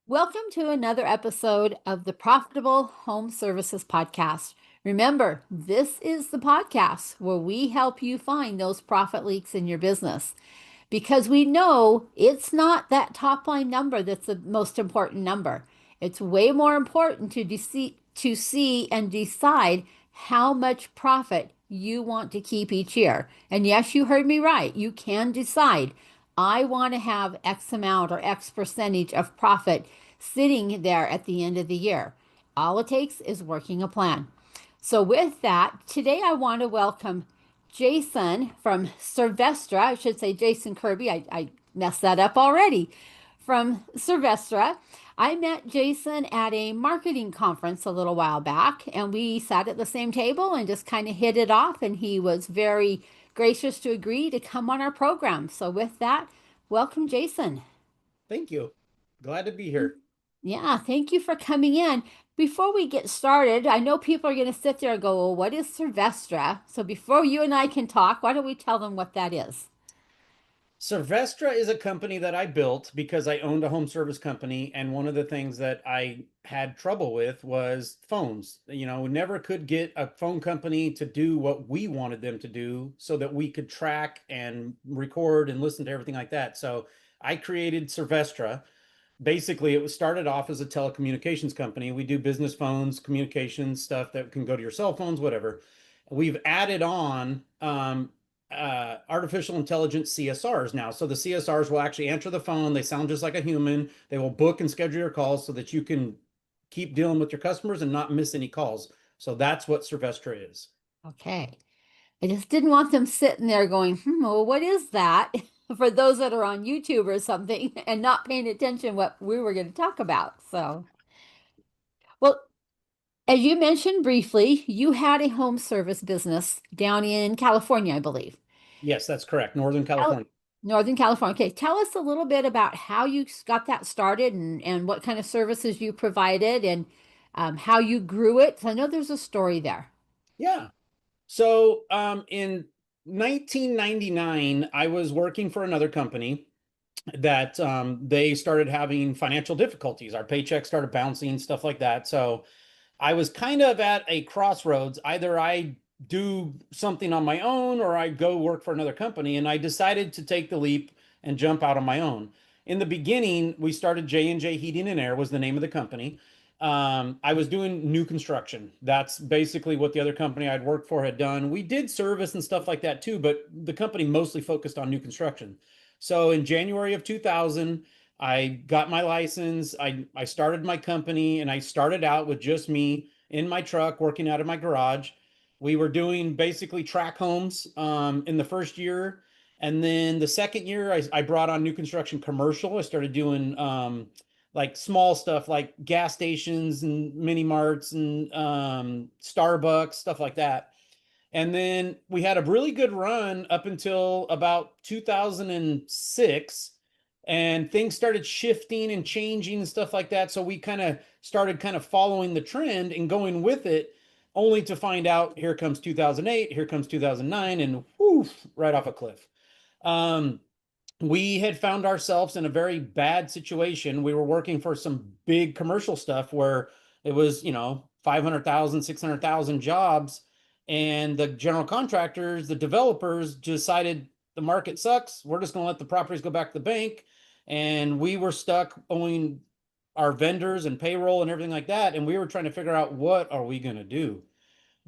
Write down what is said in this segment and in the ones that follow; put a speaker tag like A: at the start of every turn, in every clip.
A: Welcome to another episode of the Profitable Home Services Podcast. Remember, this is the podcast where we help you find those profit leaks in your business because we know it's not that top line number that's the most important number. It's way more important to see and decide how much profit you want to keep each year. And yes, you heard me right. You can decide, I want to have X amount or X percentage of profit sitting there at the end of the year. All it takes is working a plan. So, with that, today I want to welcome Jason from Sylvestra. I should say Jason Kerby. I messed that up already. From Sylvestra. I met Jason at a marketing conference a little while back, and we sat at the same table and just kind of hit it off. And he was very gracious to agree to come on our program. So, with that, welcome, Jason.
B: Thank you. Glad to be here.
A: Yeah, thank you for coming in. Before we get started, I know people are going to sit there and go, well, what is Sylvestra? So before you and I can talk, why don't we tell them what that is?
B: Sylvestra is a company that I built because I owned a home service company. And one of the things that I had trouble with was phones. We never could get a phone company to do what we wanted them to do so that we could track and record and listen to everything like that. So I created Sylvestra. Basically, it was started off as a telecommunications company. We do business phones, communications stuff that can go to your cell phones, whatever. We've added on artificial intelligence CSRs now. So the CSRs will actually answer the phone. They sound just like a human. They will book and schedule your calls so that you can keep dealing with your customers and not miss any calls. So that's what Sylvestra is.
A: Okay. I just didn't want them sitting there going, well, what is that? For those that are on YouTube or something and not paying attention what we were going to talk about. So, well, as you mentioned briefly, you had a home service business down in California, I believe.
B: Yes, that's correct. Northern
A: Tell,
B: California.
A: Northern California. Okay, tell us a little bit about how you got that started and what kind of services you provided and how you grew it. So I know there's a story there.
B: Yeah. So in 1999, I was working for another company that they started having financial difficulties. Our paychecks started bouncing, stuff like that. So I was kind of at a crossroads. Either I do something on my own or I go work for another company. And I decided to take the leap and jump out on my own. In the beginning, we started J&J Heating and Air was the name of the company. I was doing new construction. That's basically what the other company I'd worked for had done. We did service and stuff like that too, but the company mostly focused on new construction. So in January of 2000, I got my license. I started my company and I started out with just me in my truck working out of my garage. We were doing basically track homes in the first year. And then the second year, I brought on new construction commercial. I started doing like small stuff like gas stations and mini marts and Starbucks, stuff like that. And then we had a really good run up until about 2006, and things started shifting and changing and stuff like that. So we kind of started kind of following the trend and going with it, only to find out here comes 2008, here comes 2009, and whoof, right off a cliff. Um, we had found ourselves in a very bad situation. We were working for some big commercial stuff where it was, 500,000, 600,000 jobs. And the general contractors, the developers decided the market sucks. We're just going to let the properties go back to the bank. And we were stuck owing our vendors and payroll and everything like that. And we were trying to figure out, what are we going to do?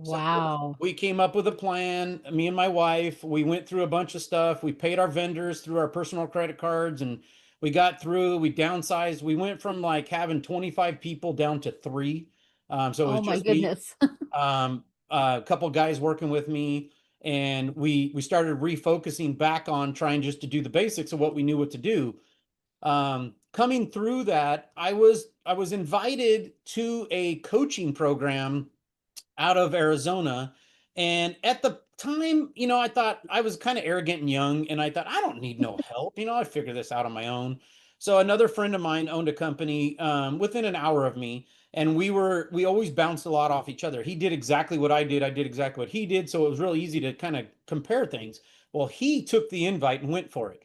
B: So
A: Wow.
B: we came up with a plan, me and my wife. We went through a bunch of stuff. We paid our vendors through our personal credit cards and we got through, we downsized. We went from like having 25 people down to three. So it was
A: Oh my
B: just me,
A: goodness.
B: a couple guys working with me, and we started refocusing back on trying just to do the basics of what we knew what to do. Coming through that, I was invited to a coaching program out of Arizona. And at the time, I thought I was kind of arrogant and young, and I thought, I don't need no help. I figure this out on my own. So another friend of mine owned a company within an hour of me, and we always bounced a lot off each other. He did exactly what I did. I did exactly what he did. So it was really easy to kind of compare things. Well, he took the invite and went for it.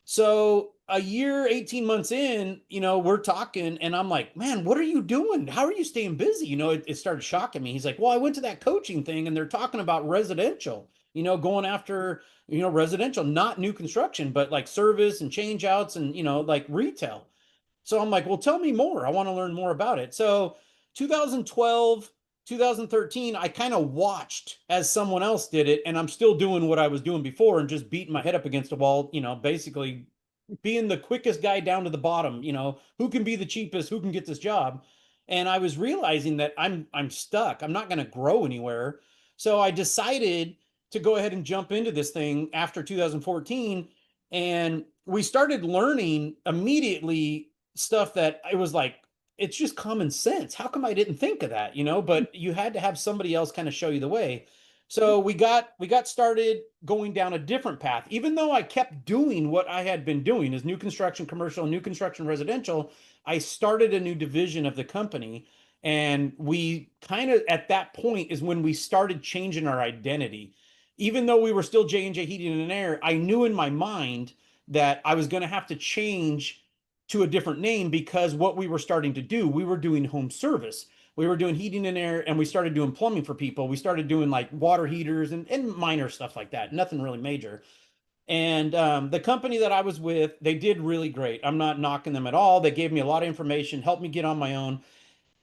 B: So a year, 18 months in, we're talking and I'm like, man, what are you doing? How are you staying busy? It started shocking me. He's like, well, I went to that coaching thing and they're talking about residential, going after, residential, not new construction, but like service and change outs and, like retail. So I'm like, well, tell me more. I want to learn more about it. So 2012, 2013, I kind of watched as someone else did it, and I'm still doing what I was doing before and just beating my head up against a wall, basically being the quickest guy down to the bottom, who can be the cheapest, who can get this job. And I was realizing that I'm stuck. I'm not going to grow anywhere. So I decided to go ahead and jump into this thing after 2014, and we started learning immediately stuff that it was like it's just common sense. How come I didn't think of that, but you had to have somebody else kind of show you the way. So we got started going down a different path. Even though I kept doing what I had been doing as new construction commercial, new construction residential, I started a new division of the company. And we kind of at that point is when we started changing our identity. Even though we were still J&J Heating and Air, I knew in my mind that I was going to have to change to a different name because what we were starting to do, we were doing home service. We were doing heating and air, and we started doing plumbing for people. We started doing like water heaters and minor stuff like that, nothing really major. And the company that I was with, they did really great. I'm not knocking them at all. They gave me a lot of information, helped me get on my own.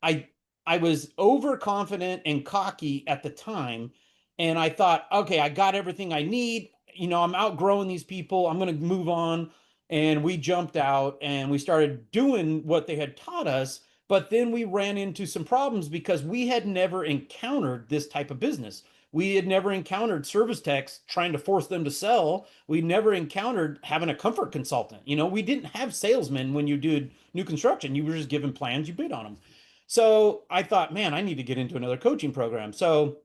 B: I I was overconfident and cocky at the time, and I thought, okay, I got everything I need. I'm outgrowing these people. I'm going to move on. And we jumped out and we started doing what they had taught us. But then we ran into some problems because we had never encountered this type of business. We had never encountered service techs trying to force them to sell. We never encountered having a comfort consultant. We didn't have salesmen when you did new construction. You were just given plans, you bid on them. So I thought, man, I need to get into another coaching program. So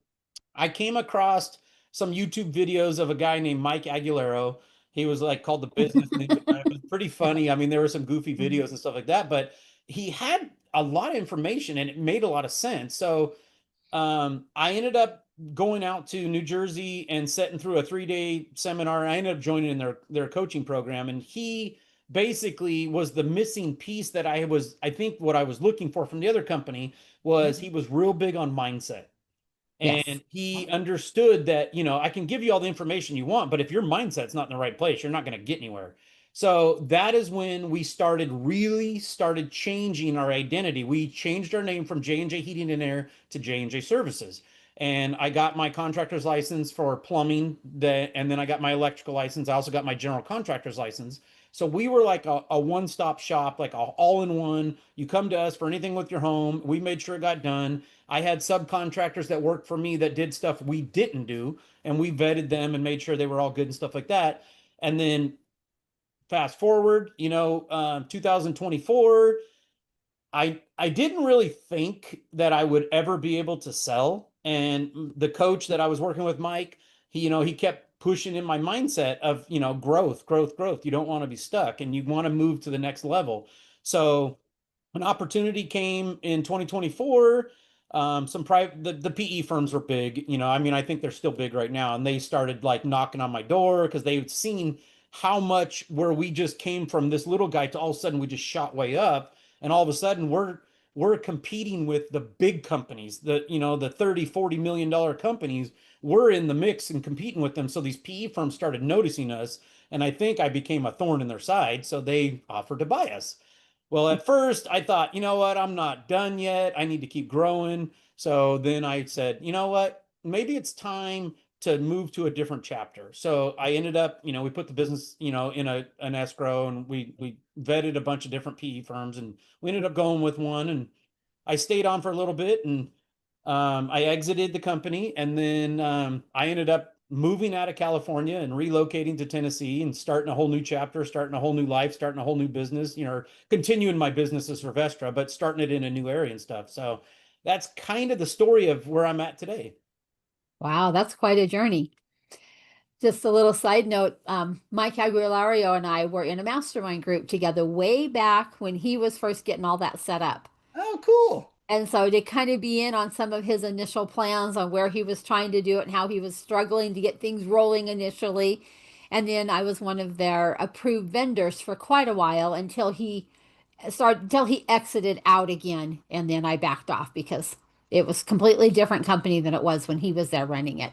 B: I came across some YouTube videos of a guy named Mike Aguilera. He was like called the Business Ninja. It was pretty funny. I mean, there were some goofy videos and stuff like that, but he had a lot of information and it made a lot of sense. So I ended up going out to New Jersey and sitting through a 3-day seminar. I ended up joining in their coaching program, and he basically was the missing piece that I think what I was looking for from the other company was he was real big on mindset.
A: Yes.
B: And he understood that, I can give you all the information you want, but if your mindset's not in the right place, you're not going to get anywhere. So that is when we really started changing our identity. We changed our name from J&J Heating and Air to J&J Services. And I got my contractor's license for plumbing, and then I got my electrical license. I also got my general contractor's license. So we were like a one-stop shop, like a all-in-one. You come to us for anything with your home. We made sure it got done. I had subcontractors that worked for me that did stuff we didn't do, and we vetted them and made sure they were all good and stuff like that. And then fast forward, 2024, I didn't really think that I would ever be able to sell. And the coach that I was working with, Mike, he kept pushing in my mindset of, growth, growth, growth. You don't want to be stuck and you want to move to the next level. So an opportunity came in 2024. Some private the PE firms were big, I mean, I think they're still big right now, and they started like knocking on my door because they've seen how much where we just came from this little guy to all of a sudden we just shot way up, and all of a sudden we're competing with the big companies, the 30-40 million dollar companies. We're in the mix and competing with them. So these PE firms started noticing us, and I think I became a thorn in their side, so they offered to buy us. Well, at first I thought, you know what, I'm not done yet. I need to keep growing. So then I said, you know what, maybe it's time to move to a different chapter. So I ended up, we put the business, in an escrow, and we vetted a bunch of different PE firms, and we ended up going with one, and I stayed on for a little bit, and I exited the company, and then I ended up moving out of California and relocating to Tennessee and starting a whole new chapter, starting a whole new life, starting a whole new business, continuing my business as Vestra, but starting it in a new area and stuff. So that's kind of the story of where I'm at today.
A: Wow, that's quite a journey. Just a little side note, Mike Aguilario and I were in a mastermind group together way back when he was first getting all that set up.
B: Oh, cool.
A: And so to kind of be in on some of his initial plans on where he was trying to do it and how he was struggling to get things rolling initially. And then I was one of their approved vendors for quite a while until he exited out again. And then I backed off because it was completely different company than it was when he was there running it.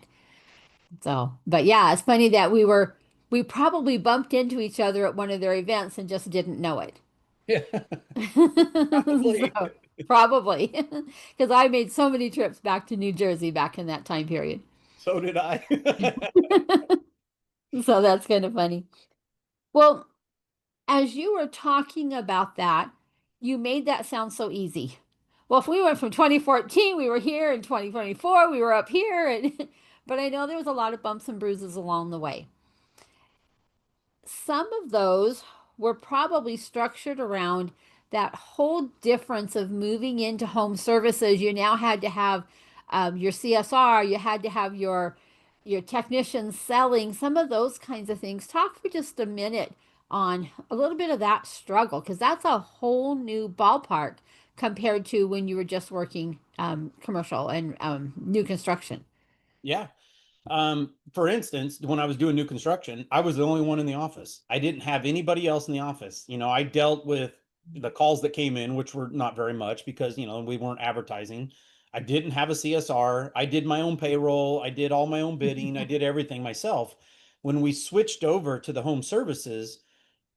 A: So, but yeah, it's funny that we probably bumped into each other at one of their events and just didn't know it.
B: Yeah, probably.
A: So, probably because I made so many trips back to New Jersey back in that time period.
B: So did I.
A: So that's kind of funny. Well, as you were talking about that, you made that sound so easy. Well, if we went from 2014, we were here, in 2024, we were up here, and but I know there was a lot of bumps and bruises along the way. Some of those were probably structured around that whole difference of moving into home services. You now had to have your CSR, you had to have your technicians selling, some of those kinds of things. Talk for just a minute on a little bit of that struggle, because that's a whole new ballpark compared to when you were just working commercial and new construction.
B: Yeah. For instance, when I was doing new construction, I was the only one in the office. I didn't have anybody else in the office. I dealt with the calls that came in, which were not very much because, we weren't advertising. I didn't have a CSR. I did my own payroll. I did all my own bidding. I did everything myself. When we switched over to the home services,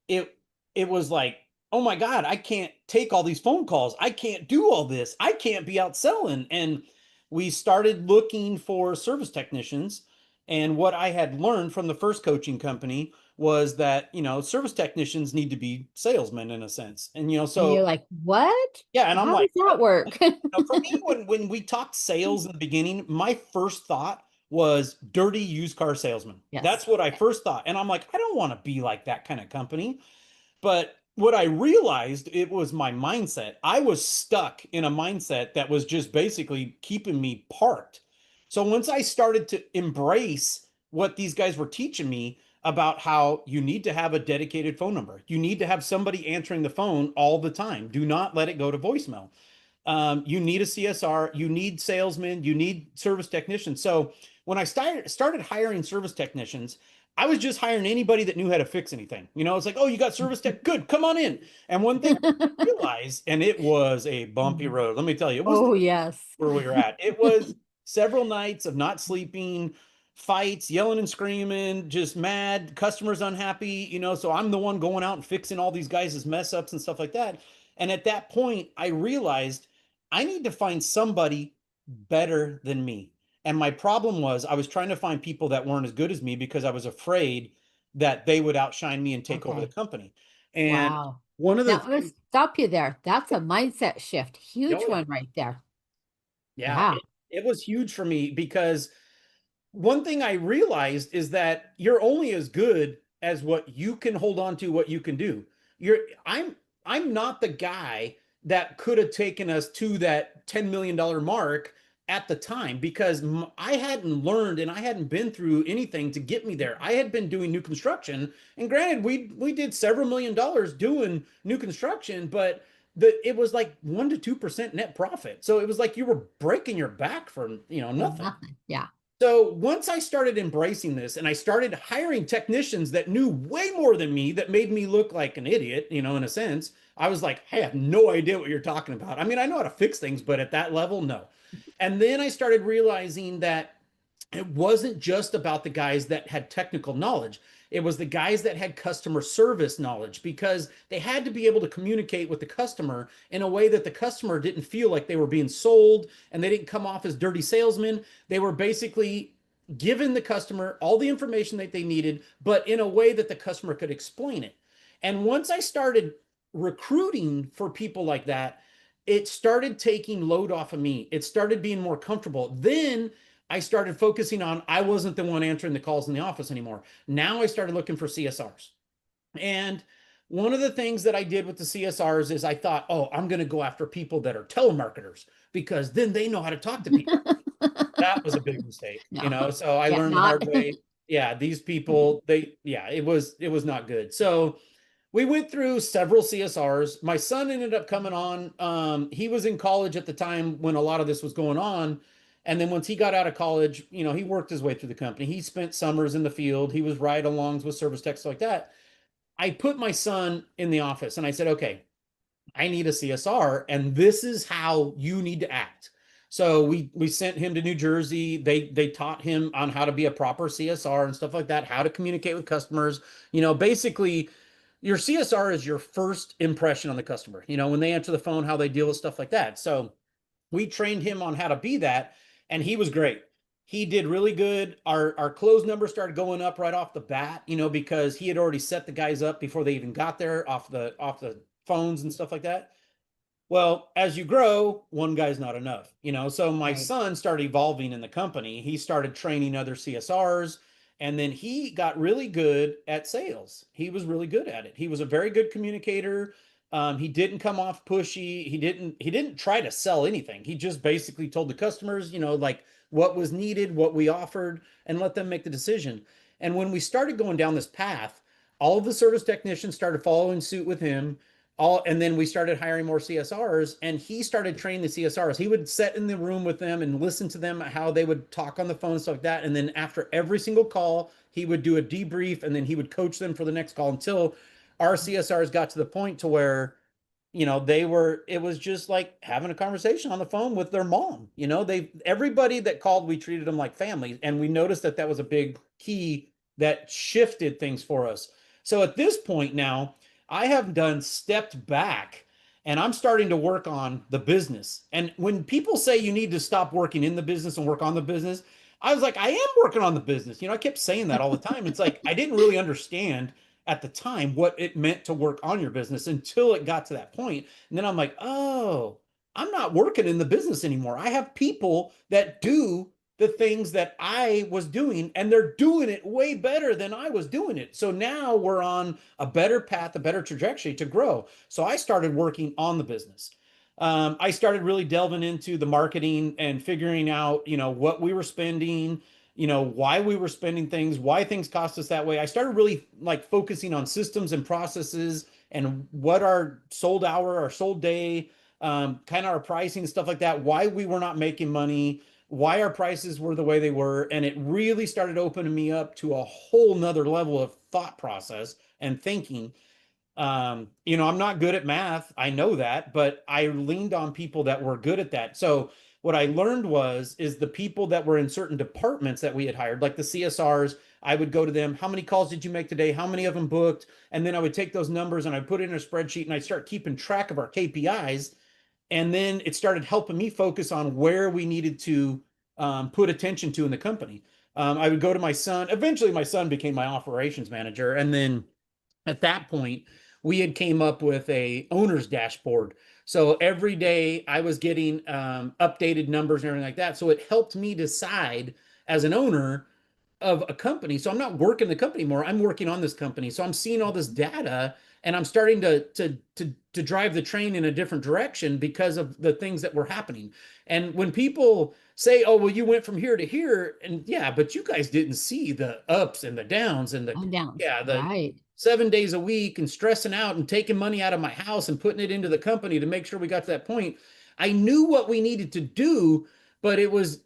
B: it it was like, oh my God, I can't take all these phone calls. I can't do all this. I can't be out selling. And we started looking for service technicians. And what I had learned from the first coaching company was that, service technicians need to be salesmen in a sense. And,
A: And
B: so
A: you're like, what?
B: yeah, and I'm
A: How
B: like,
A: does that work?
B: for me, when we talked sales in the beginning, my first thought was dirty used car salesman. That's
A: Yes.
B: what I first thought. And I'm like, I don't want to be like that kind of company. But what I realized, it was my mindset. I was stuck in a mindset that was just basically keeping me parked. So once I started to embrace what these guys were teaching me about how you need to have a dedicated phone number, you need to have somebody answering the phone all the time. Do not let it go to voicemail. You need a CSR, you need salesmen, you need service technicians. So when I started hiring service technicians, I was just hiring anybody that knew how to fix anything. It's like, oh, you got service tech, good, come on in. And one thing I realized, and it was a bumpy road. Let me tell you, it was
A: Oh, yes.
B: where we were at. It was several nights of not sleeping, fights, yelling and screaming, just mad, customers unhappy, so I'm the one going out and fixing all these guys' mess ups and stuff like that. And at that point, I realized I need to find somebody better than me. And my problem was I was trying to find people that weren't as good as me because I was afraid that they would outshine me and take over the
A: Okay.
B: company. And
A: Wow.
B: one of the
A: Now, let's
B: things,
A: stop you there. That's a mindset shift. Huge
B: oh yeah,
A: one right there.
B: yeah,
A: Yeah.
B: it was huge for me because one thing I realized is that you're only as good as what you can hold on to, what you can do. You're I'm not the guy that could have taken us to that $10 million mark at the time because I hadn't learned and I hadn't been through anything to get me there. I had been doing new construction, and granted, we did several $1 million doing new construction, but it was like 1 to 2% net profit. So it was like you were breaking your back for
A: For
B: nothing.
A: nothing. Yeah.
B: So once I started embracing this and I started hiring technicians that knew way more than me, that made me look like an idiot, in a sense, I was like, hey, I have no idea what you're talking about. I mean, I know how to fix things, but at that level, no. And then I started realizing that it wasn't just about the guys that had technical knowledge. It was the guys that had customer service knowledge because they had to be able to communicate with the customer in a way that the customer didn't feel like they were being sold and they didn't come off as dirty salesmen. They were basically giving the customer all the information that they needed, but in a way that the customer could explain it. And once I started recruiting for people like that, it started taking load off of me. It started being more comfortable. Then I started focusing on, I wasn't the one answering the calls in the office anymore. Now I started looking for CSRs. And one of the things that I did with the CSRs is I thought, oh, I'm going to go after people that are telemarketers because then they know how to talk to people. That was a big mistake,
A: No.
B: So I
A: Yeah,
B: learned the
A: not.
B: hard way. Yeah, these people, yeah, it was not good. So we went through several CSRs. My son ended up coming on. He was in college at the time when a lot of this was going on, And then once he got out of college, he worked his way through the company. He spent summers in the field. He was ride-alongs with service techs like that. I put my son in the office and I said, okay, I need a CSR, and this is how you need to act. So we sent him to New Jersey. They taught him on how to be a proper CSR and stuff like that, how to communicate with customers. Basically, your CSR is your first impression on the customer. When they answer the phone, how they deal with stuff like that. So we trained him on how to be that, and he was great. He did really good. Our close numbers started going up right off the bat, because he had already set the guys up before they even got there off the phones and stuff like that. Well, as you grow, one guy's not enough, So my
A: Right.
B: son started evolving in the company. He started training other CSRs, and then he got really good at sales. He was really good at it. He was a very good communicator. He didn't come off pushy. He didn't try to sell anything. He just basically told the customers, like what was needed, what we offered, and let them make the decision. And when we started going down this path, all of the service technicians started following suit with him, and then we started hiring more CSRs, and he started training the CSRs. He would sit in the room with them and listen to them, how they would talk on the phone and stuff like that. And then after every single call, he would do a debrief, and then he would coach them for the next call until our CSRs got to the point to where it was just like having a conversation on the phone with their mom. Everybody that called, we treated them like family, and we noticed that was a big key that shifted things for us. So at this point now, I have done stepped back, and I'm starting to work on the business. And when people say you need to stop working in the business and work on the business, I was like, I am working on the business. I kept saying that all the time. It's like I didn't really understand at the time what it meant to work on your business until it got to that point. And then I'm like, oh, I'm not working in the business anymore. I have people that do the things that I was doing, and they're doing it way better than I was doing it. So now we're on a better path, a better trajectory to grow. So I started working on the business. I started really delving into the marketing and figuring out, what we were spending, why we were spending things, why things cost us that way. I started really like focusing on systems and processes and what our sold hour, our sold day, kind of our pricing and stuff like that, why we were not making money, why our prices were the way they were. And it really started opening me up to a whole nother level of thought process and thinking. I'm not good at math. I know that, but I leaned on people that were good at that. So what I learned is the people that were in certain departments that we had hired, like the CSRs, I would go to them. How many calls did you make today? How many of them booked? And then I would take those numbers and I put it in a spreadsheet, and I start keeping track of our KPIs. And then it started helping me focus on where we needed to put attention to in the company. I would go to my son. Eventually, my son became my operations manager, and then at that point, we had came up with a owner's dashboard. So every day I was getting updated numbers and everything like that. So it helped me decide as an owner of a company. So I'm not working the company more. I'm working on this company. So I'm seeing all this data, and I'm starting to drive the train in a different direction because of the things that were happening. And when people say, "Oh, well, you went from here to here," and yeah, but you guys didn't see the ups and the downs and the
A: On downs.
B: yeah, the
A: Right.
B: 7 days a week and stressing out and taking money out of my house and putting it into the company to make sure we got to that point. I knew what we needed to do, but it was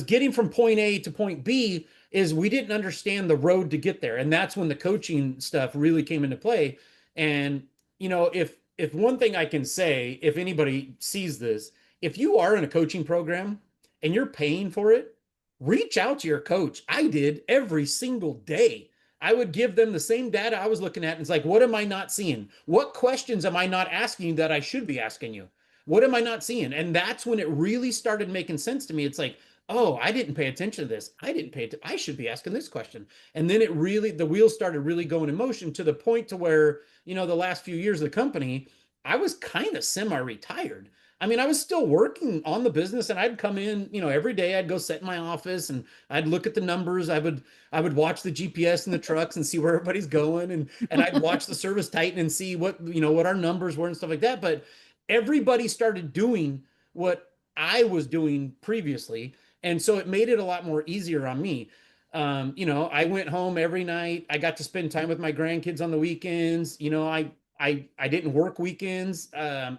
B: getting from point A to point B, is we didn't understand the road to get there. And that's when the coaching stuff really came into play. And if one thing I can say, if anybody sees this, if you are in a coaching program and you're paying for it, reach out to your coach. I did every single day. I would give them the same data I was looking at. And it's like, what am I not seeing? What questions am I not asking you that I should be asking you? What am I not seeing? And that's when it really started making sense to me. It's like, oh, I didn't pay attention to this. I didn't pay it. I should be asking this question. And then the wheels started really going in motion to the point to where, the last few years of the company, I was kind of semi-retired. I mean, I was still working on the business, and I'd come in, every day. I'd go sit in my office and I'd look at the numbers. I would watch the GPS in the trucks and see where everybody's going, and I'd watch the service tighten and see what our numbers were and stuff like that. But everybody started doing what I was doing previously, and so it made it a lot more easier on me. I went home every night. I got to spend time with my grandkids on the weekends. I I didn't work weekends.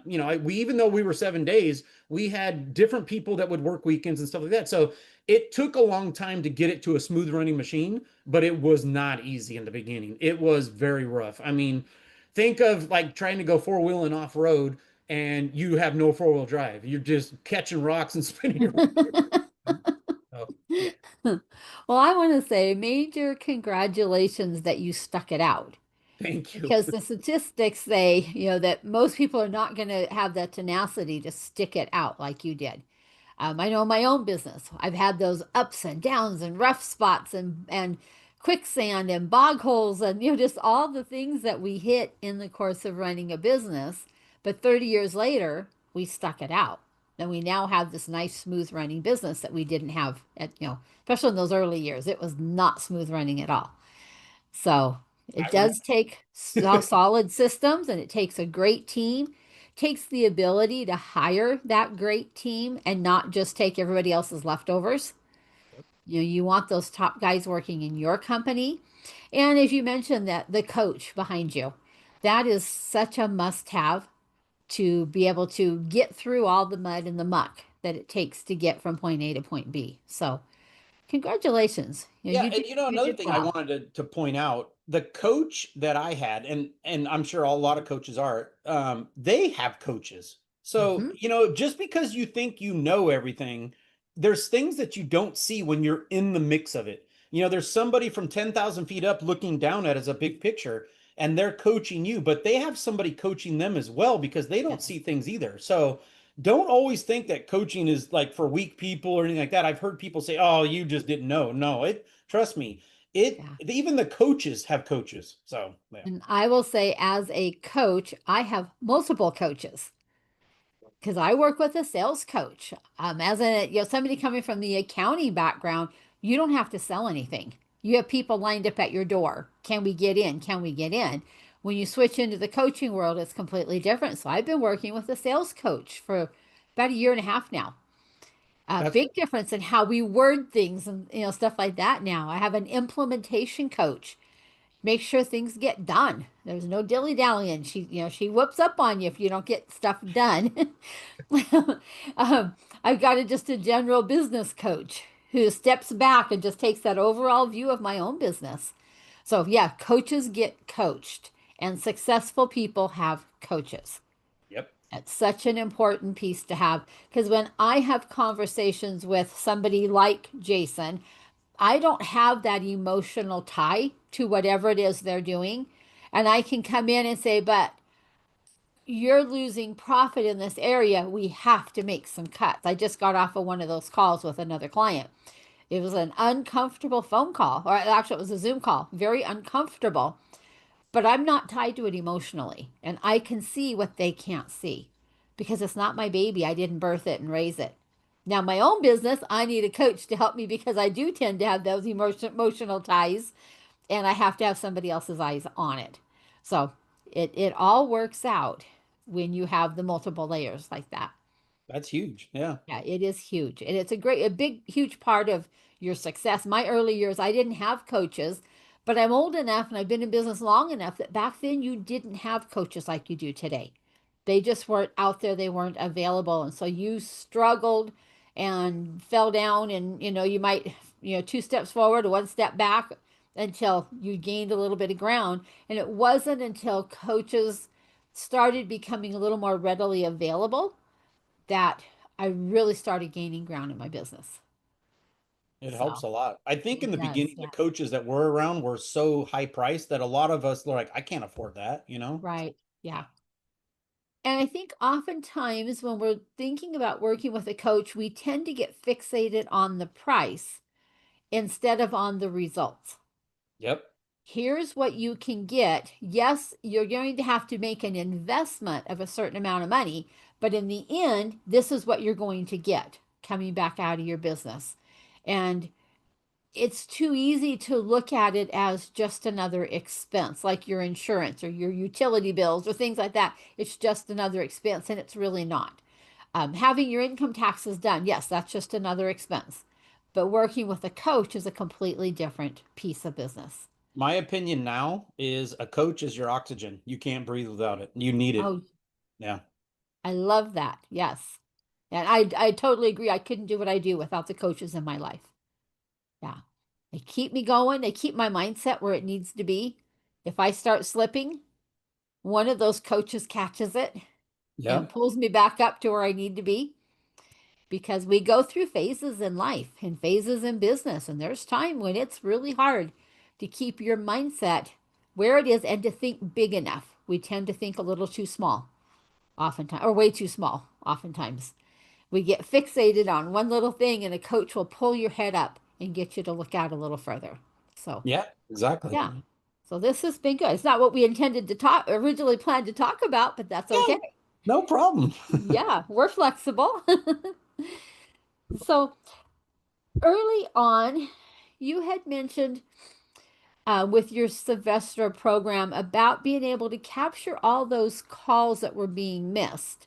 B: We, even though we were 7 days, we had different people that would work weekends and stuff like that. So it took a long time to get it to a smooth running machine, but it was not easy in the beginning. It was very rough. I mean, think of like trying to go four wheeling off road and you have no four-wheel drive. You're just catching rocks and spinning your wheels. Oh, yeah.
A: Well, I want to say major congratulations that you stuck it out
B: Thank you.
A: because the statistics say, that most people are not going to have that tenacity to stick it out like you did. I know my own business. I've had those ups and downs and rough spots and quicksand and bog holes and just all the things that we hit in the course of running a business. But 30 years later, we stuck it out. And we now have this nice smooth running business that we didn't have especially in those early years. It was not smooth running at all. So it
B: I remember.
A: does take solid systems and it takes a great team, takes the ability to hire that great team and not just take everybody else's leftovers. You want those top guys working in your company. And as you mentioned, that the coach behind you, that is such a must have to be able to get through all the mud and the muck that it takes to get from point A to point B. So congratulations.
B: Yeah,
A: You
B: and
A: did you
B: another
A: did
B: thing I
A: well.
B: wanted to point out, the coach that I had, and I'm sure a lot of coaches are, they have coaches. So,
A: Hmm.
B: just because you think you know everything, there's things that you don't see when you're in the mix of it. There's somebody from 10,000 feet up looking down at it as a big picture, and they're coaching you, but they have somebody coaching them as well because they don't see
A: Yes.
B: things either. So, don't always think that coaching is like for weak people or anything like that. I've heard people say, "Oh, you just didn't know." No, trust me,
A: Yeah.
B: even the coaches have coaches. So yeah.
A: And I will say, as a coach, I have multiple coaches because I work with a sales coach. As somebody coming from the accounting background, you don't have to sell anything. You have people lined up at your door. Can we get in? Can we get in? When you switch into the coaching world, it's completely different. So I've been working with a sales coach for about a year and a half now. A
B: That's
A: big difference in how we word things and stuff like that now. I have an implementation coach, make sure things get done. There's no dilly dallying. She whoops up on you if you don't get stuff done. I've got just a general business coach who steps back and just takes that overall view of my own business. So yeah, coaches get coached, and successful people have coaches.
B: Yep.
A: That's such an important piece to have because when I have conversations with somebody like Jason, I don't have that emotional tie to whatever it is they're doing. And I can come in and say, but you're losing profit in this area. We have to make some cuts. I just got off of one of those calls with another client. It was an uncomfortable phone call, or actually, it was a Zoom call, very uncomfortable, but I'm not tied to it emotionally. And I can see what they can't see because it's not my baby. I didn't birth it and raise it. Now, my own business, I need a coach to help me because I do tend to have those emotional ties and I have to have somebody else's eyes on it. So it all works out when you have the multiple layers like that.
B: That's huge. Yeah.
A: Yeah, it is huge. And it's a big, huge part of your success. My early years, I didn't have coaches, but I'm old enough and I've been in business long enough that back then you didn't have coaches like you do today. They just weren't out there, they weren't available. And so you struggled and fell down and you might, two steps forward or one step back until you gained a little bit of ground. And it wasn't until coaches started becoming a little more readily available that I really started gaining ground in my business.
B: It helps
A: So
B: a lot. I think in
A: it
B: the
A: does.
B: beginning, the
A: Yeah.
B: coaches that were around were so high priced that a lot of us were like, I can't afford that.
A: Right.
B: Yeah.
A: Yeah. And I think oftentimes when we're thinking about working with a coach, we tend to get fixated on the price instead of on the results.
B: Yep.
A: Here's what you can get. Yes, you're going to have to make an investment of a certain amount of money, but in the end, this is what you're going to get coming back out of your business. And it's too easy to look at it as just another expense, like your insurance or your utility bills or things like that. It's just another expense, and it's really not. Having your income taxes done, yes, that's just another expense. But working with a coach is a completely different piece of business.
B: My opinion now is a coach is your oxygen. You can't breathe without it. You need it.
A: Oh,
B: Yeah.
A: I love that. Yes. And I totally agree. I couldn't do what I do without the coaches in my life. Yeah. They keep me going. They keep my mindset where it needs to be. If I start slipping, one of those coaches catches it and
B: Yep.
A: pulls me back up to where I need to be, because we go through phases in life and phases in business. And there's time when it's really hard to keep your mindset where it is and to think big enough. We tend to think a little too small, oftentimes, or way too small, oftentimes. We get fixated on one little thing, and a coach will pull your head up and get you to look out a little further. So,
B: Yeah, exactly.
A: yeah. So this has been good. It's not what we intended to talk, originally planned to talk about, but that's
B: Yeah,
A: okay.
B: no problem.
A: Yeah, we're flexible. So early on, you had mentioned with your Sylvester program about being able to capture all those calls that were being missed,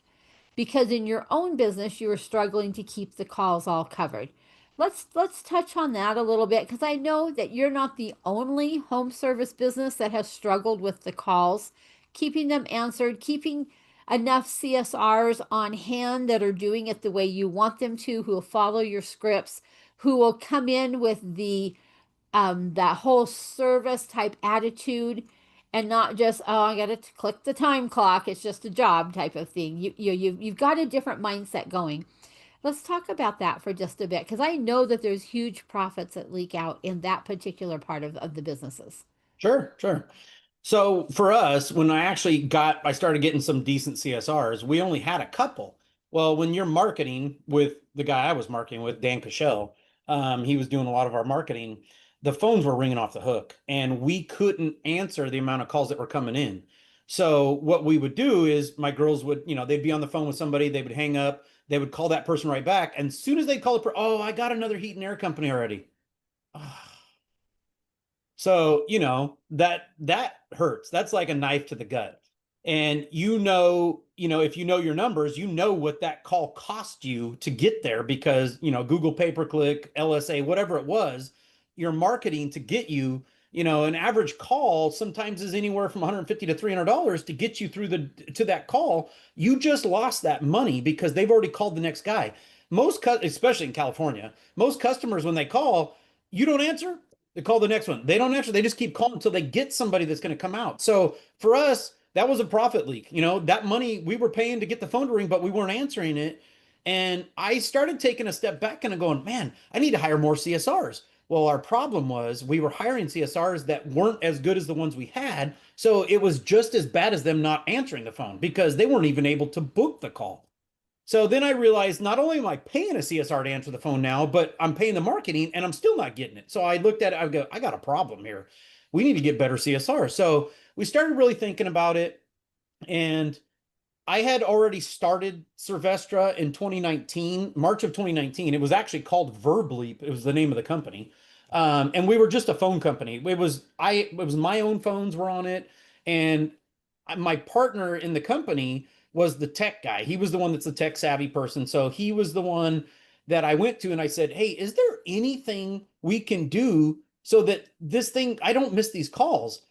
A: because in your own business you were struggling to keep the calls all covered. Let's touch on that a little bit, because I know that you're not the only home service business that has struggled with the calls, keeping them answered, keeping enough CSRs on hand that are doing it the way you want them to, who will follow your scripts, who will come in with the that whole service type attitude, and not just, oh, I gotta click the time clock, it's just a job type of thing. You've got a different mindset going. Let's talk about that for just a bit, because I know that there's huge profits that leak out in that particular part of the businesses.
B: Sure, sure. So for us, when I started getting some decent CSRs, we only had a couple. Well, when you're marketing with the guy I was marketing with, Dan Cashel, he was doing a lot of our marketing. The phones were ringing off the hook, and we couldn't answer the amount of calls that were coming in. So what we would do is my girls would, they'd be on the phone with somebody, they would hang up, they would call that person right back, and as soon as they call it, oh, I got another heat and air company already. So, that hurts. That's like a knife to the gut. And if you know your numbers, you know what that call cost you to get there because, Google pay-per-click, LSA, whatever it was, your marketing to get you, an average call sometimes is anywhere from 150 to $300 to get you through to that call. You just lost that money because they've already called the next guy. Especially in California, most customers when they call, you don't answer, they call the next one. They don't answer. They just keep calling until they get somebody that's going to come out. So for us, that was a profit leak. That money we were paying to get the phone to ring, but we weren't answering it. And I started taking a step back and going, man, I need to hire more CSRs. Well, our problem was we were hiring CSRs that weren't as good as the ones we had. So it was just as bad as them not answering the phone because they weren't even able to book the call. So then I realized not only am I paying a CSR to answer the phone now, but I'm paying the marketing and I'm still not getting it. So I looked at it, I go, I got a problem here. We need to get better CSR. So we started really thinking about it. And I had already started Sylvestra in 2019, March of 2019. It was actually called Verbleep. It was the name of the company. And we were just a phone company. It was my own phones were on it. And my partner in the company was the tech guy. He was the one that's the tech savvy person. So he was the one that I went to and I said, hey, is there anything we can do so that this thing, I don't miss these calls?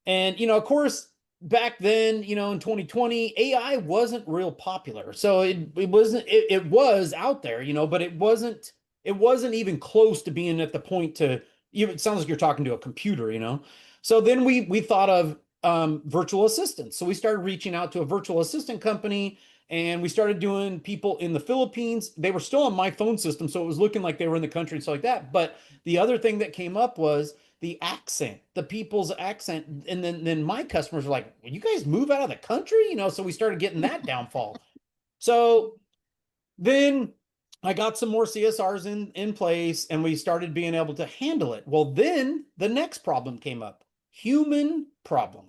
B: And, of course, back then, in 2020, AI wasn't real popular. So it wasn't, it was out there, but it wasn't even close to being at the point to even, it sounds like you're talking to a computer. So then we thought of virtual assistants. So we started reaching out to a virtual assistant company and we started doing people in the Philippines. They were still on my phone system, so it was looking like they were in the country and stuff like that. But the other thing that came up was the accent, the people's accent. And then my customers were like, well, you guys move out of the country? So we started getting that downfall. So then I got some more CSRs in place and we started being able to handle it. Well, then the next problem came up. Human problem.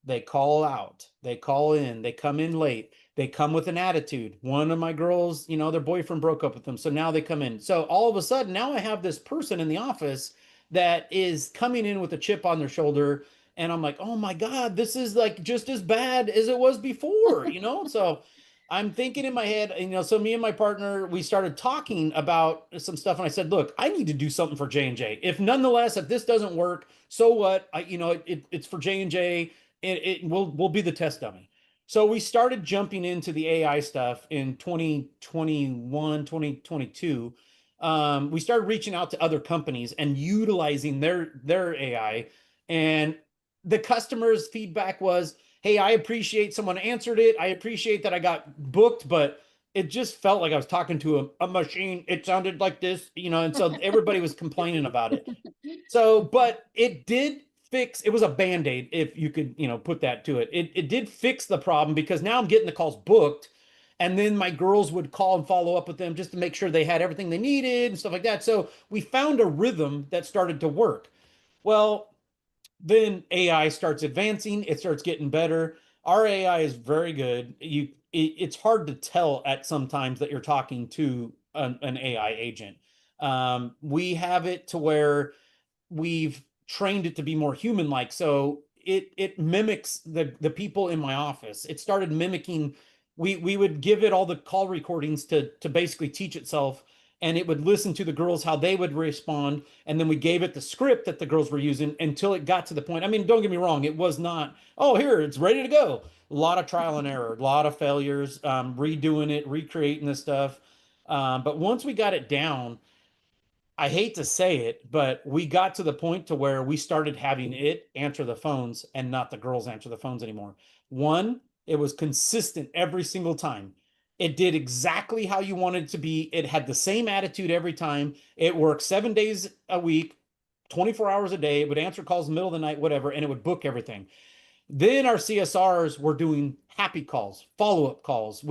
B: They call out, they call in, they come in late, they come with an attitude. One of my girls, their boyfriend broke up with them. So now they come in. So all of a sudden, now I have this person in the office that is coming in with a chip on their shoulder. And I'm like, oh my God, this is like just as bad as it was before. So I'm thinking in my head, so me and my partner, we started talking about some stuff, and I said, "Look, I need to do something for J&J. If nonetheless, if this doesn't work, so what? It's for J&J. It will be the test dummy." So we started jumping into the AI stuff in 2021, 2022. We started reaching out to other companies and utilizing their AI, and the customers' feedback was, hey, I appreciate someone answered it. I appreciate that I got booked, but it just felt like I was talking to a machine. It sounded like this, and so everybody was complaining about it. So, but it did fix, it was a band-aid, if you could, put that to it. It did fix the problem because now I'm getting the calls booked. And then my girls would call and follow up with them just to make sure they had everything they needed and stuff like that. So we found a rhythm that started to work. Well, then AI starts advancing, it starts getting better. Our AI is very good. It's hard to tell at sometimes that you're talking to an AI agent. We have it to where we've trained it to be more human like, so it mimics the people in my office. It started mimicking, we would give it all the call recordings to basically teach itself, and it would listen to the girls how they would respond, and then we gave it the script that the girls were using until it got to the point. I mean, don't get me wrong, it was not, oh, here, it's ready to go. A lot of trial and error, a lot of failures, redoing it, recreating the stuff. But once we got it down, I hate to say it, but we got to the point to where we started having it answer the phones and not the girls answer the phones anymore. One, it was consistent every single time. It did exactly how you wanted it to be. It had the same attitude every time. It worked 7 days a week, 24 hours a day. It would answer calls in the middle of the night, whatever, and it would book everything. Then our CSRs were doing happy calls, follow-up calls.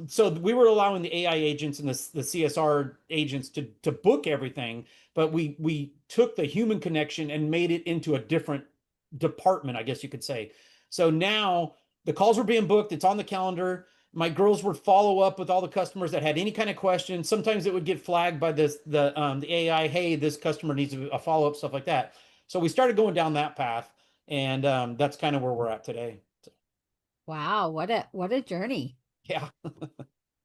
B: So we were allowing the AI agents and the CSR agents to book everything, but we took the human connection and made it into a different department, I guess you could say. So now the calls were being booked, it's on the calendar. My girls would follow up with all the customers that had any kind of question. Sometimes it would get flagged by the AI, hey, this customer needs a follow-up, stuff like that. So we started going down that path, and that's kind of where we're at today. So,
A: Wow, what a journey.
B: yeah.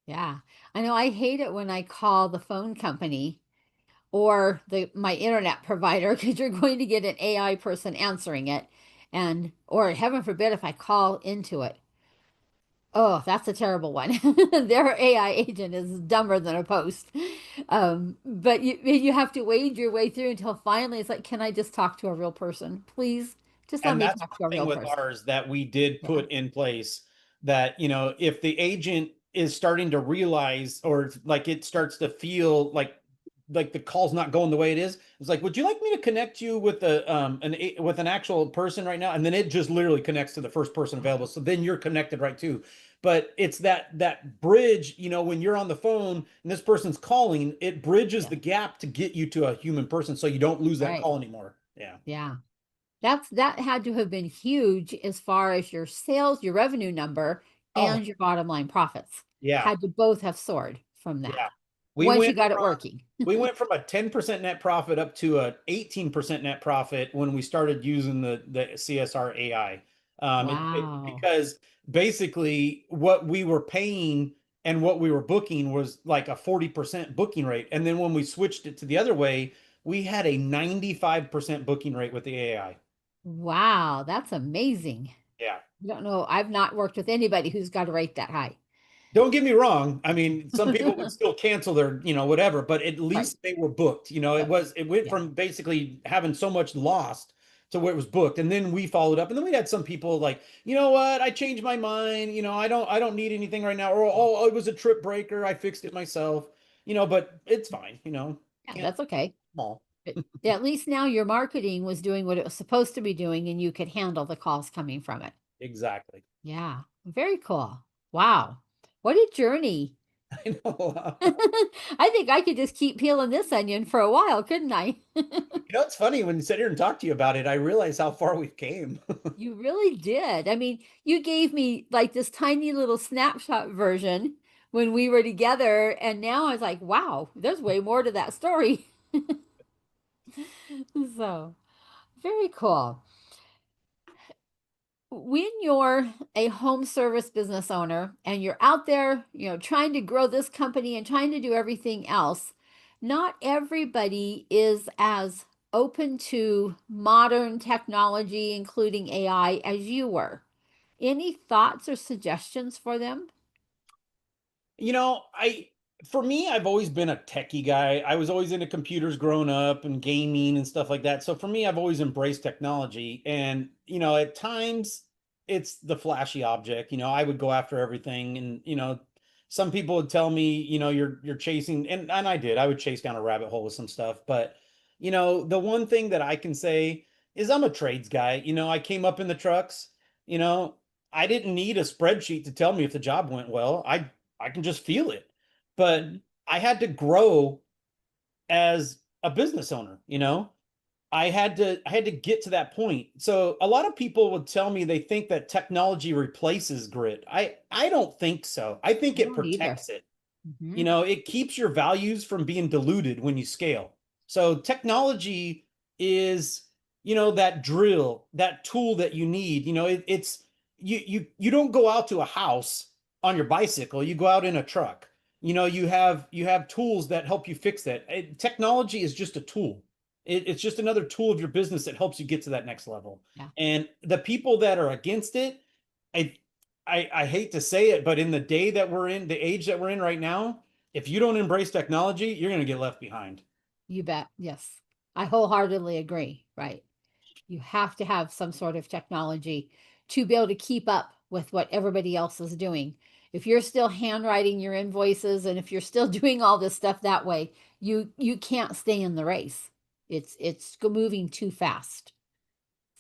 A: Yeah. I know I hate it when I call the phone company or the my internet provider because you're going to get an AI person answering it. And or heaven forbid if I call into it. Oh, that's a terrible one. Their AI agent is dumber than a post. But you have to wade your way through until finally it's like, can I just talk to a real person? Please, just let
B: And
A: me
B: that's
A: talk
B: one
A: to a
B: thing
A: real
B: with
A: person.
B: ours that we did
A: Yeah,
B: put in place, that, if the agent is starting to realize, or like it starts to feel like the call's not going the way it is, it's like, would you like me to connect you with with an actual person right now? And then it just literally connects to the first person
A: yeah,
B: available. So then you're connected right too. But it's that bridge, when you're on the phone and this person's calling, it bridges
A: yeah.
B: the gap to get you to a human person so you don't lose that
A: Right.
B: call anymore. Yeah.
A: Yeah. That had to have been huge as far as your sales, your revenue number,
B: Oh,
A: and your bottom line profits
B: yeah.
A: had to both have soared from that
B: Yeah. We
A: once you
B: went
A: got it
B: from
A: working.
B: we went from a 10% net profit up to a 18% net profit when we started using the CSR AI.
A: Wow.
B: Because basically what we were paying and what we were booking was like a 40% booking rate. And then when we switched it to the other way, we had a 95% booking rate with the AI.
A: Wow, that's amazing.
B: Yeah.
A: I don't know. I've not worked with anybody who's got a rate that high.
B: Don't get me wrong. I mean, some people would still cancel their, whatever, but at
A: Right.
B: least they were booked.
A: Yep.
B: It went
A: Yeah.
B: from basically having so much lost to where it was booked. And then we followed up. And then we had some people like, you know what, I changed my mind. I don't need anything right now. Or, oh, it was a trip breaker. I fixed it myself. But it's fine,
A: Yeah,
B: can't
A: that's okay.
B: small.
A: But at least now your marketing was doing what it was supposed to be doing and you could handle the calls coming from it.
B: Exactly.
A: Yeah. Very cool. Wow. What a journey.
B: I know.
A: I think I could just keep peeling this onion for a while, couldn't I?
B: It's funny when you sit here and talk to you about it, I realize how far we've came.
A: You really did. I mean, you gave me like this tiny little snapshot version when we were together, and now I was like, wow, there's way more to that story. So, very cool. when you're a home service business owner and you're out there, trying to grow this company and trying to do everything else, not everybody is as open to modern technology, including AI, as you were. Any thoughts or suggestions for them?
B: For me, I've always been a techie guy. I was always into computers growing up and gaming and stuff like that. So for me, I've always embraced technology. And, at times it's the flashy object. I would go after everything. And, some people would tell me, you're chasing, and I did. I would chase down a rabbit hole with some stuff. But, the one thing that I can say is I'm a trades guy. I came up in the trucks, you know, I didn't need a spreadsheet to tell me if the job went well. I can just feel it. But
A: Mhm.
B: I had to grow as a business owner. I had to get to that point. So a lot of people would tell me they think that technology replaces grit. I don't think so. I think
A: I
B: it
A: don't either.
B: protects it.
A: Hmm.
B: It keeps your values from being diluted when you scale. So technology is, that drill, that tool that you need. It's you don't go out to a house on your bicycle. You go out in a truck. You have tools that help you fix that. Technology is just a tool. It's just another tool of your business that helps you get to that next level.
A: Yeah,
B: And the people that are against it, I I hate to say it, but in the day that we're in, the age that we're in right now, if you don't embrace technology, you're going to get left behind.
A: you bet. Yes, I wholeheartedly agree. Right. You have to have some sort of technology to be able to keep up with what everybody else is doing. If you're still handwriting your invoices and if you're still doing all this stuff that way, you can't stay in the race. It's moving too fast.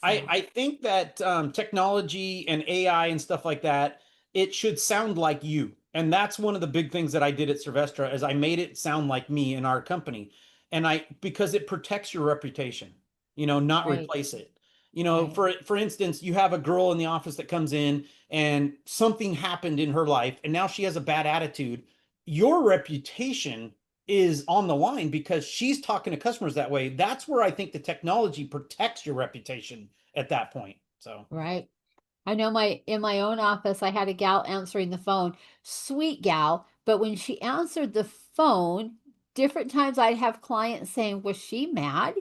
B: I,
A: So,
B: I think that technology and AI and stuff like that, it should sound like you. And that's one of the big things that I did at Sylvestra is I made it sound like me in our company. And because it protects your reputation, not
A: right,
B: replace it.
A: right,
B: For instance, you have a girl in the office that comes in and something happened in her life and now she has a bad attitude. Your reputation is on the line because she's talking to customers that way. That's where I think the technology protects your reputation at that point. So
A: right. I know in my own office, I had a gal answering the phone, sweet gal, but when she answered the phone, different times I'd have clients saying, "Was she mad?"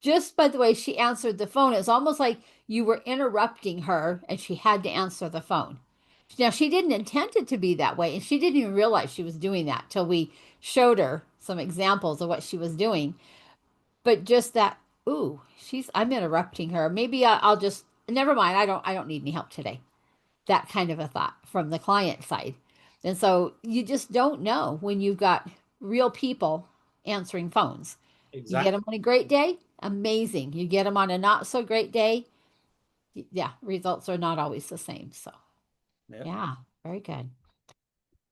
A: Just by the way she answered the phone, it's almost like you were interrupting her and she had to answer the phone. Now, she didn't intend it to be that way, and she didn't even realize she was doing that till we showed her some examples of what she was doing. But just that, ooh, I'm interrupting her. Maybe I'll just, never mind. I don't need any help today. That kind of a thought from the client side. And so you just don't know when you've got real people answering phones. You get them
B: exactly.
A: on a great day, amazing. You get them on a not so great day, yeah, results are not always the same. So,
B: Yep.
A: yeah, very good.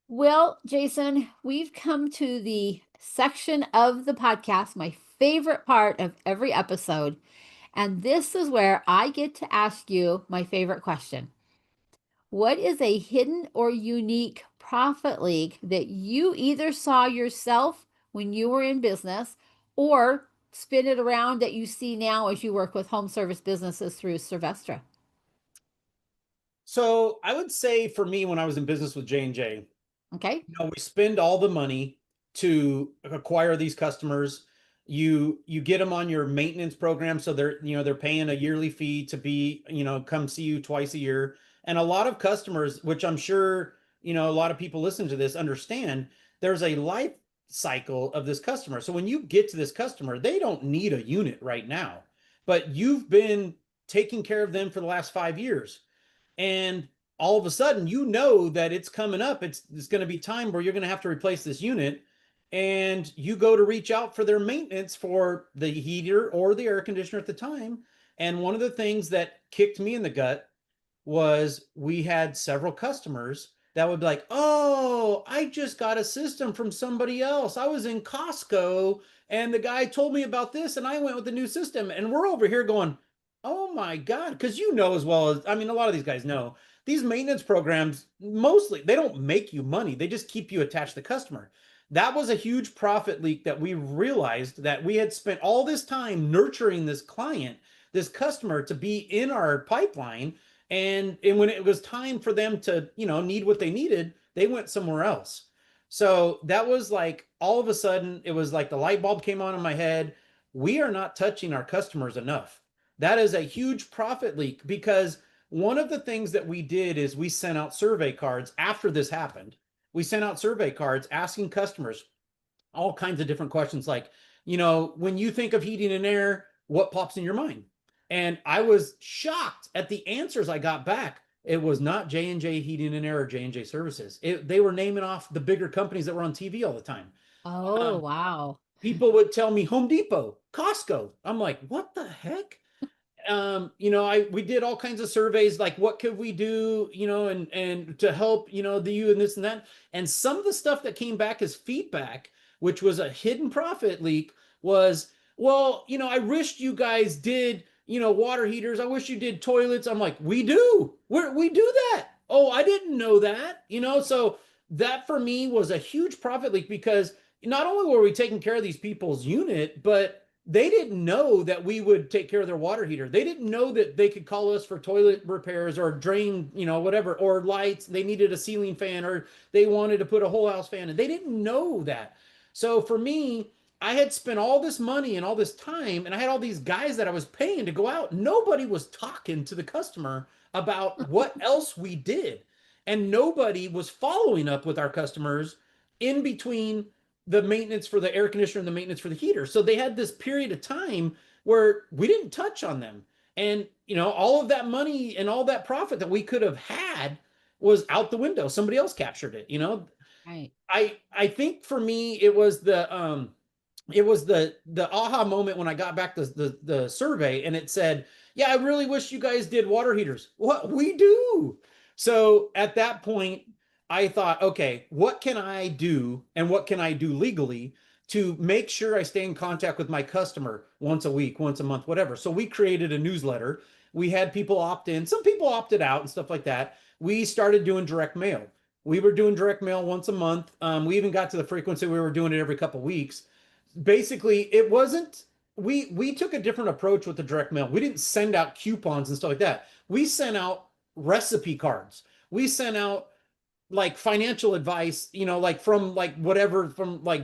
A: Well, Jason, we've come to the section of the podcast, my favorite part of every episode. And this is where I get to ask you my favorite question. What is a hidden or unique profit leak that you either saw yourself when you were in business or spin it around that you see now as you work with home service businesses through Sylvestra?
B: So I would say for me, when I was in business with J&J,
A: Okay.
B: we spend all the money to acquire these customers. You get them on your maintenance program, so they're paying a yearly fee to be, come see you twice a year. And a lot of customers, which I'm sure, a lot of people listen to this understand, there's a life cycle of this customer. So when you get to this customer, they don't need a unit right now, but you've been taking care of them for the last 5 years, and all of a sudden that it's coming up, it's going to be time where you're going to have to replace this unit, and you go to reach out for their maintenance for the heater or the air conditioner at the time. And one of the things that kicked me in the gut was we had several customers that would be like, "Oh, I just got a system from somebody else. I was in Costco and the guy told me about this and I went with the new system." And we're over here going, "Oh my God." Because as well as, I mean, a lot of these guys know these maintenance programs, mostly, they don't make you money. They just keep you attached to the customer. That was a huge profit leak that we realized that we had spent all this time nurturing this client this customer to be in our pipeline. And when it was time for them to, need what they needed, they went somewhere else. So that was like all of a sudden, it was like the light bulb came on in my head. We are not touching our customers enough. That is a huge profit leak, because one of the things that we did is we sent out survey cards after this happened. We sent out survey cards asking customers all kinds of different questions like, when you think of heating and air, what pops in your mind? And I was shocked at the answers I got back. It was not J&J Heating and Air or J&J Services. They were naming off the bigger companies that were on TV all the time.
A: Oh,
B: Um,
A: wow.
B: People would tell me Home Depot, Costco. I'm like, what the heck? We did all kinds of surveys, like what could we do, and to help, the you and this and that. And some of the stuff that came back as feedback, which was a hidden profit leak, was, well, I wished you guys did, water heaters. I wish you did toilets. I'm like, we do. We do that. Oh, I didn't know that, so that for me was a huge profit leak, because not only were we taking care of these people's unit, but they didn't know that we would take care of their water heater. They didn't know that they could call us for toilet repairs or drain, whatever, or lights. They needed a ceiling fan, or they wanted to put a whole house fan in. They didn't know that. So for me, I had spent all this money and all this time, and I had all these guys that I was paying to go out. Nobody was talking to the customer about what else we did. And nobody was following up with our customers in between the maintenance for the air conditioner and the maintenance for the heater. So they had this period of time where we didn't touch on them. And, all of that money and all that profit that we could have had was out the window. Somebody else captured it,
A: Right.
B: I think for me it was the aha moment when I got back the survey, and it said, yeah, I really wish you guys did water heaters. What we do. So at that point, I thought, okay, what can I do, and what can I do legally to make sure I stay in contact with my customer once a week, once a month, whatever. So we created a newsletter. We had people opt in. Some people opted out and stuff like that. We started doing direct mail. We were doing direct mail once a month. We even got to the frequency we were doing it every couple of weeks. Basically, it wasn't, we took a different approach with the direct mail. We didn't send out coupons and stuff like that. We sent out recipe cards. We sent out like financial advice, like from like whatever, from like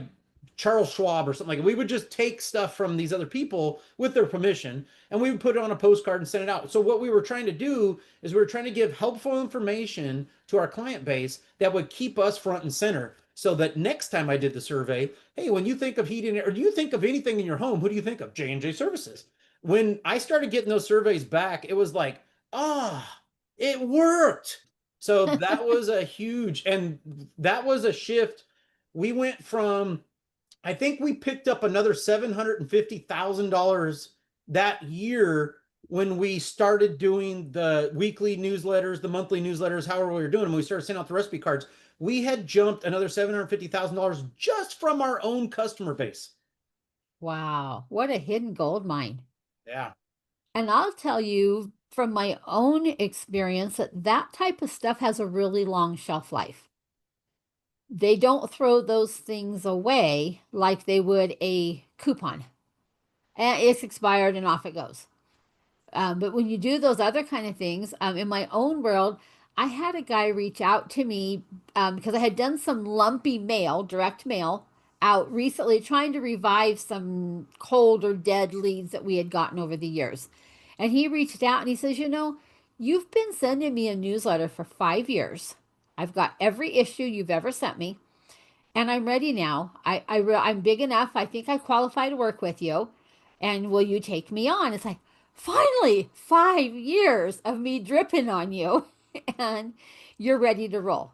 B: Charles Schwab or something. Like, we would just take stuff from these other people with their permission, and we would put it on a postcard and send it out. So what we were trying to do is we were trying to give helpful information to our client base that would keep us front and center, so that next time I did the survey, hey, when you think of heating, or do you think of anything in your home, who do you think of? J&J Services. When I started getting those surveys back, it was like, it worked. So that was a huge, and that was a shift. We went from, I think we picked up another $750,000 that year when we started doing the weekly newsletters, the monthly newsletters, however we were doing them. We started sending out the recipe cards. We had jumped another $750,000 just from our own customer base.
A: Wow. What a hidden gold mine.
B: Yeah.
A: And I'll tell you from my own experience that that type of stuff has a really long shelf life. They don't throw those things away like they would a coupon. And it's expired and off it goes. But when you do those other kind of things, in my own world, I had a guy reach out to me because I had done some lumpy mail, direct mail, out recently, trying to revive some cold or dead leads that we had gotten over the years. And he reached out and he says, you've been sending me a newsletter for 5 years. I've got every issue you've ever sent me, and I'm ready now. I'm big enough. I think I qualify to work with you. And will you take me on? It's like, finally, 5 years of me dripping on you, and you're ready to roll.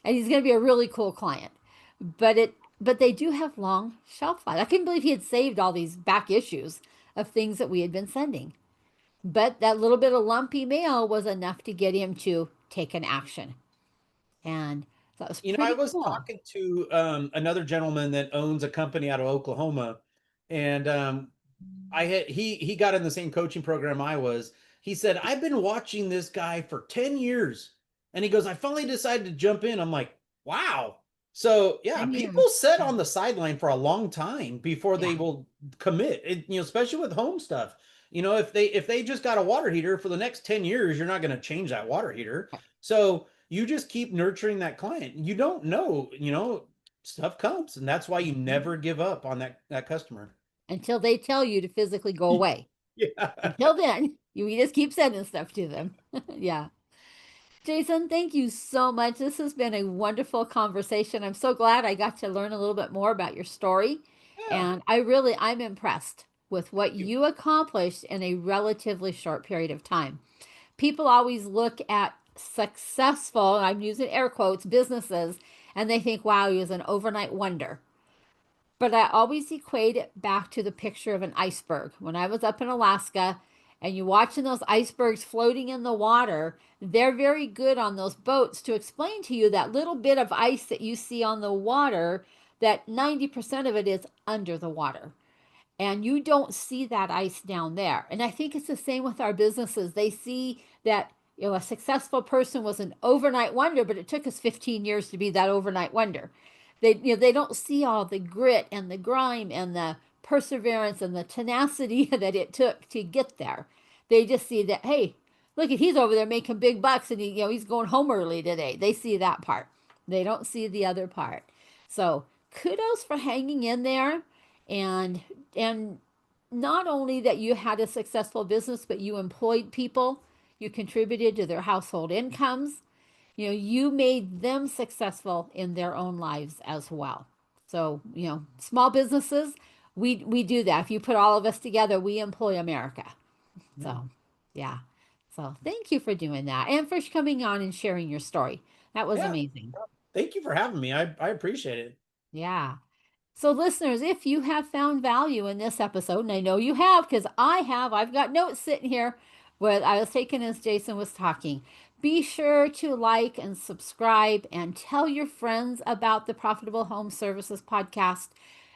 A: And he's going to be a really cool client. But they do have long shelf life. I couldn't believe he had saved all these back issues of things that we had been sending. But that little bit of lumpy mail was enough to get him to take an action. And that was
B: I
A: pretty
B: was
A: cool.
B: talking to another gentleman that owns a company out of Oklahoma, and I had he got in the same coaching program I was. He said, I've been watching this guy for 10 years. And he goes, I finally decided to jump in. I'm like, wow. So yeah,
A: 10
B: people
A: years.
B: sit
A: Yeah.
B: on the sideline for a long time before they
A: Yeah.
B: will commit, especially with home stuff. if they just got a water heater for the next 10 years, you're not going to change that water heater. So you just keep nurturing that client. You don't know, stuff comes, and that's why you never give up on that customer.
A: Until they tell you to physically go away.
B: Yeah.
A: Until then, you just keep sending stuff to them. Yeah. Jason, thank you so much. This has been a wonderful conversation. I'm so glad I got to learn a little bit more about your story.
B: Yeah.
A: And I'm impressed with what
B: You.
A: you accomplished in a relatively short period of time. People always look at successful, I'm using air quotes, businesses, and they think, wow, he was an overnight wonder. But I always equate it back to the picture of an iceberg. When I was up in Alaska and you're watching those icebergs floating in the water, they're very good on those boats to explain to you that little bit of ice that you see on the water, that 90% of it is under the water, and you don't see that ice down there. And I think it's the same with our businesses. They see that, a successful person was an overnight wonder, but it took us 15 years to be that overnight wonder. They don't see all the grit and the grime and the perseverance and the tenacity that it took to get there. They just see that, hey, look at, he's over there making big bucks, and he's going home early today. They see that part. They don't see the other part. So kudos for hanging in there, and and not only that you had a successful business, but you employed people, you contributed to their household incomes, you made them successful in their own lives as well. So, small businesses, we do that. If you put all of us together, we employ America.
B: Yeah.
A: So, yeah. So, thank you for doing that and for coming on and sharing your story. That was
B: Yeah.
A: amazing.
B: Thank you for having me. I appreciate it.
A: Yeah. So, listeners, if you have found value in this episode, and I know you have because I have, I've got notes sitting here where I was taking as Jason was talking. Be sure to like and subscribe and tell your friends about the Profitable Home Services podcast.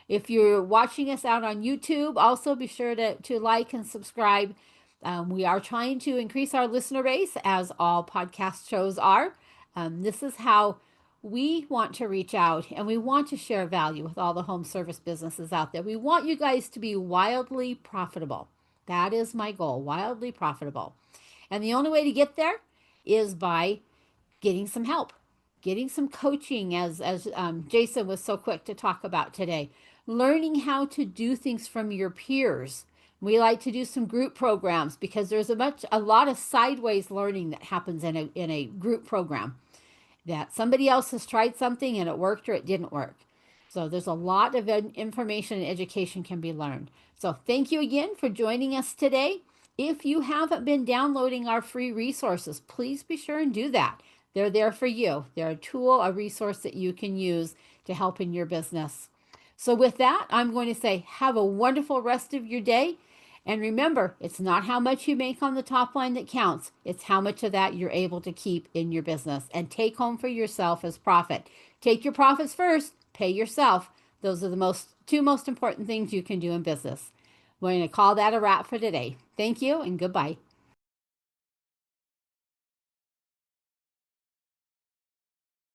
A: If you're watching us out on YouTube, also be sure to like and subscribe. We are trying to increase our listener base, as all podcast shows are. This is how we want to reach out, and we want to share value with all the home service businesses out there. We want you guys to be wildly profitable. That is my goal, wildly profitable. And the only way to get there is by getting some help, getting some coaching, as Jason was so quick to talk about today, learning how to do things from your peers. We like to do some group programs because there's a lot of sideways learning that happens in a group program, that somebody else has tried something and it worked or it didn't work. So there's a lot of information and education can be learned. So thank you again for joining us today. If you haven't been downloading our free resources, please be sure and do that. They're there for you. They're a tool, a resource that you can use to help in your business. So with that, I'm going to say have a wonderful rest of your day. And remember, it's not how much you make on the top line that counts. It's how much of that you're able to keep in your business and take home for yourself as profit. Take your profits first, pay yourself. Those are the two most important things you can do in business. We're going to call that a wrap for today. Thank you and goodbye.